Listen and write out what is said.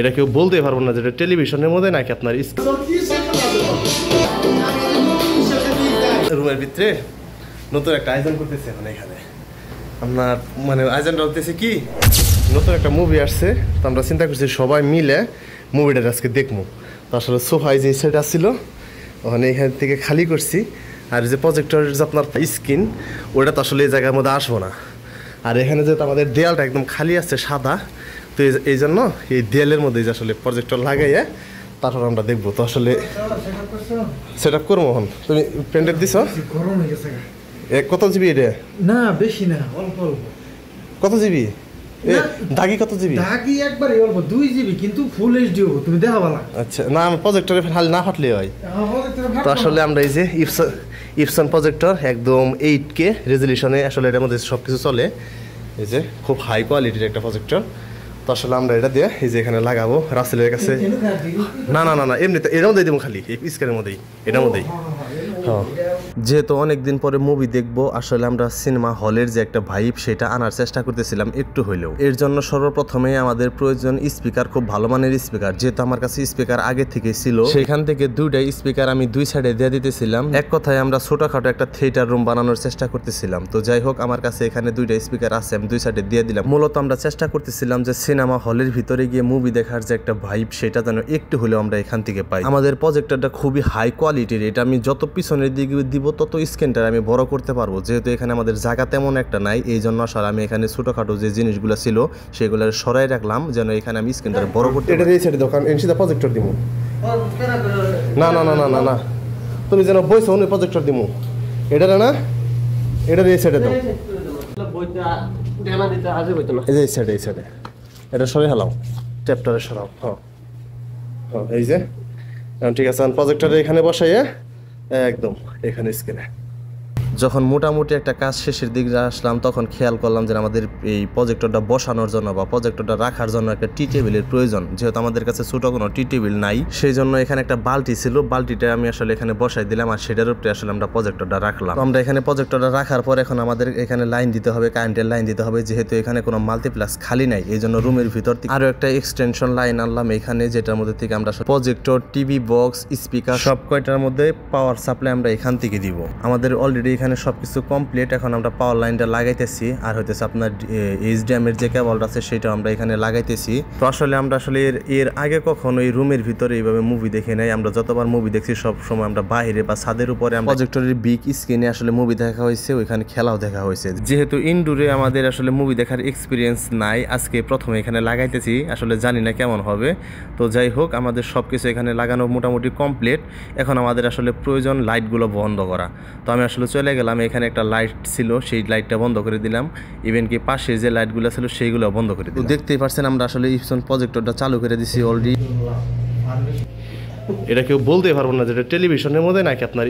এটা কেউ বলতে পারবো না যেটা টেলিভিশনের মধ্যে নাকি আপনার রুমের ভিতরে নতুন একটা আয়োজন করতেছে এখন এখানে আপনার মানে আয়োজনটা হতেছে কি নতুন একটা মুভি আসছে তো আমরা চিন্তা করছি সবাই মিলে মুভিটা আজকে দেখবো তো আসলে সোফায় যে সেট আসছিল ওখানে এখান থেকে খালি করছি আর যে প্রজেক্টরের যে আপনার স্ক্রিন ওটা তো আসলে এই জায়গার মধ্যে আসবো না আর এখানে যেহেতু আমাদের দেয়ালটা একদম খালি আছে সাদা তো এই জন্য এই দেয়ালের মধ্যে যে আসলে প্রজেক্টর লাগাইয়া তারপর আমরা দেখবো তো আসলে সেট আপ করবো এখন তুমি পেন্ডেন্ট দিছ কত জিবি এটা না বেশি না অল্প অল্প কত জিবি দাগি কত জিবি দাগি একবারে অল্প 2 জিবি কিন্তু ফুল এইচডি হবে তুমি দেখা ভালো আচ্ছা না আমি প্রজেক্টরে খালি না ফাটলে হয় তো আসলে আমরা এই যে ইপসন প্রজেক্টর একদম 8K রেজলিউশনে আসলে এটার মধ্যে সব কিছু চলে এই যে খুব হাই কোয়ালিটির একটা প্রজেক্টর তো আসলে আমরা এটা দিয়ে এই যে এখানে লাগাবো রাসেলের কাছে না না না না এমনিতে এর মধ্যেই দেবো খালি এই স্ক্রিনের মধ্যেই এটার মধ্যেই যেহেতু অনেকদিন পরে মুভি দেখবো আসলে আমরা সিনেমা হলের যে একটা ভাইব সেটা আনার চেষ্টা করতেছিলাম একটু হইলেও এর জন্য সর্বপ্রথমে আমাদের প্রয়োজন স্পিকার খুব ভালো মানের স্পিকার যেহেতু আমার কাছে স্পিকার আগে থেকে ছিল সেখান থেকে দুইটাই স্পিকার আমি দুই সাইডে দিয়ে দিতেছিলাম এক কথায় আমরা ছোটখাটো একটা থিয়েটার রুম বানানোর চেষ্টা করতেছিলাম তো যাই হোক আমার কাছে এখানে দুইটা স্পিকার আছে আমি দুই সাইডে দিয়ে দিলাম মূলত আমরা চেষ্টা করতেছিলাম যে সিনেমা হলের ভিতরে গিয়ে মুভি দেখার যে একটা ভাইব সেটা যেন একটু হলেও আমরা এখান থেকে পাই আমাদের প্রজেক্টরটা খুবই হাই কোয়ালিটির এটা আমি যত পিছনের দিকে দিব তত স্ক্রিনটা আমি বড় করতে পারবো যেহেতু এখানে আমাদের জায়গা তেমন একটা নাই এই জন্য আসলে আমি এখানে ছোটখাটো যে জিনিসগুলো ছিল সেগুলো সরাই রাখলাম যেন এখানে আমি স্ক্রিনটা বড় করতে এটা এই সাইডে দোকান এনসিদা প্রজেক্টর দিব না না না না না না তুমি যেন বইছো ওই প্রজেক্টর দিব এটা না এটা এই সাইডে দাও এই সাইডে এটা সরে হালাও ট্যাপটারে সরাও এই যে ঠিক আছে প্রজেক্টরে এখানে বসাইয়া একদম এখানে স্ক্রিনে যখন মোটামুটি একটা কাজ শেষের দিকে আসলাম তখন খেয়াল করলাম যে আমাদের এই প্রজেক্টরটা বসানোর জন্য বা প্রজেক্টরটা রাখার জন্য একটা টি টেবিলের প্রয়োজন যেহেতু আমাদের কাছে ছোট কোনো টি টেবিল নাই সেই জন্য এখানে একটা বালতি ছিল বালতিটা আমি আসলে এখানে বসাই দিলাম আর সেটার উপরে আসলে আমরা প্রজেক্টরটা রাখলাম আমরা এখানে প্রজেক্টরটা রাখার পর এখন আমাদের এখানে লাইন দিতে হবে কারেন্টের লাইন দিতে হবে যেহেতু এখানে কোনো মাল্টিপ্লাক্স খালি নাই এই জন্য রুমের ভিতর থেকে আরো একটা এক্সটেনশন লাইন আনলাম এখানে যেটার মধ্যে থেকে আমরা প্রজেক্টর টিভি বক্স স্পিকার সব কয়টার মধ্যে পাওয়ার সাপ্লাই আমরা এখান থেকে দিব আমাদের অলরেডি এখানে সবকিছু কমপ্লিট এখন আমরা পাওয়ার লাইনটা লাগাইতেছি আর হইতেছে আপনার এইচডিএম এর যে কেবলটা আছে সেটা আমরা এখানে লাগাইতেছি তো আসলে আমরা আসলে এর আগে কখনো এই রুমের ভিতরে এইভাবে মুভি দেখে নাই আমরা যতবার মুভি দেখছি সব সময় আমরা বাইরে বা ছাদের উপরে আমরা প্রজেক্টরের বিগ স্ক্রিনে আসলে মুভি দেখা হয়েছে ওইখানে খেলাও দেখা হয়েছে যেহেতু ইনডোরে আমাদের আসলে মুভি দেখার এক্সপিরিয়েন্স নাই আজকে প্রথমে এখানে লাগাইতেছি আসলে জানি না কেমন হবে তো যাই হোক আমাদের সবকিছু এখানে লাগানো মোটামুটি কমপ্লিট এখন আমাদের আসলে প্রয়োজন লাইটগুলো বন্ধ করা তো আমি আসলে চলে গেলাম এখানে একটা লাইট ছিল সেই লাইটটা বন্ধ করে দিলাম ইভেন কি পাশে যে লাইটগুলো ছিল সেইগুলো বন্ধ করে দিলাম দেখতেই পাচ্ছেন আমরা আসলে ইপসন প্রজেক্টরটা চালু করে দিছি অলরেডি এটা কেউ বলতে পারবো না যেটা টেলিভিশনের মধ্যে নাকি আপনার